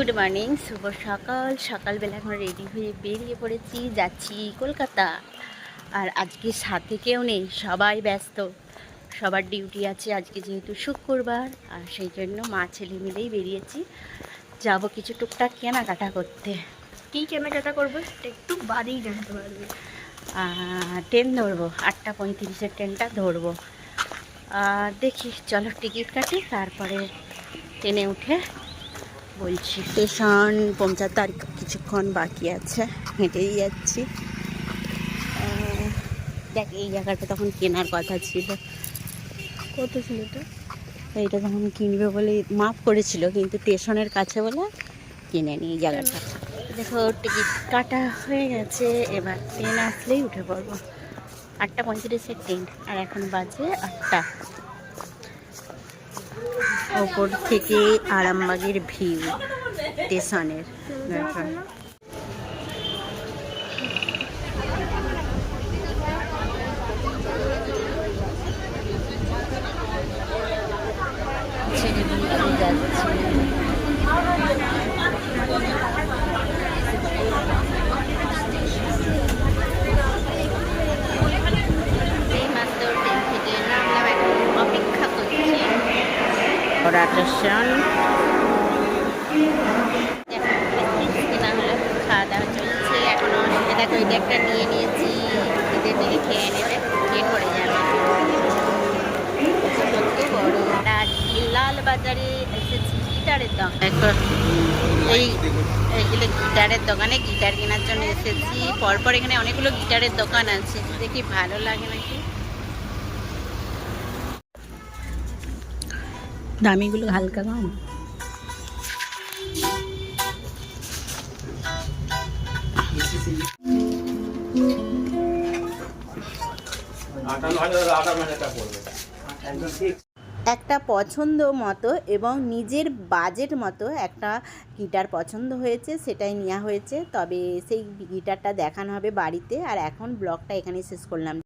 Good morning, শুভ সকাল। সকালবেলা এখন রেডি হয়ে বেরিয়ে পড়েছি, যাচ্ছি কলকাতা। আর আজকে সাথে কেউ নেই, সবাই ব্যস্ত, সবার ডিউটি আছে আজকে যেহেতু শুক্রবার। আর সেই জন্য মা ছেলে মিলেই বেরিয়েছি, যাব কিছু টুকটাক কেনাকাটা করতে। কী কেনাকাটা করবো সেটা একটু বাদেই জানতে পারবে। ট্রেন ধরবো, 8:35-এর ট্রেনটা ধরবো। দেখি, চলো টিকিট কাটি, তারপরে ট্রেনে উঠে বলছি। স্টেশন পৌঁছাতে আর কিছুক্ষণ বাকি আছে, হেঁটেই যাচ্ছি। দেখ, এই জায়গাটা তখন কেনার কথা ছিল। কত ছিল এটা? এইটা তখন কিনবে বলে মাপ করেছিল, কিন্তু স্টেশনের কাছে বলে কিনে নি এই জায়গাটা। দেখো, টিকিট কাটা হয়ে গেছে, এবার ট্রেন আসলেই উঠে পড়বো। 8:35-এর ট্রেন, আর এখন বাজে 8টা। ওপর থেকে আরামবাগের ভিউ স্টেশনের ব্যাপার। অপেক্ষা করছি স্টেশন। কেনা হলো, খাওয়া দাওয়া চলছে এখনো। দেখো, এটা একটা নিয়ে নিয়েছি, এদের মিলে খেয়ে নেবে, পেট ভরে যাবে। কত বড় লাল বাজারে এসেছি গিটারের দোকান। এইগুলো গিটারের দোকানে গিটার কেনার জন্য এসেছি। পরপর এখানে অনেকগুলো গিটারের দোকান আছে, দেখি ভালো লাগে নাকি। দামিগুলো হালকা দাম। একটা পছন্দ মতো এবং নিজের বাজেট মতো একটা গিটার পছন্দ হয়েছে, সেটাই নেওয়া হয়েছে। তবে সেই গিটারটা দেখানো হবে বাড়িতে। আর এখন ব্লগটা এখানেই শেষ করলাম।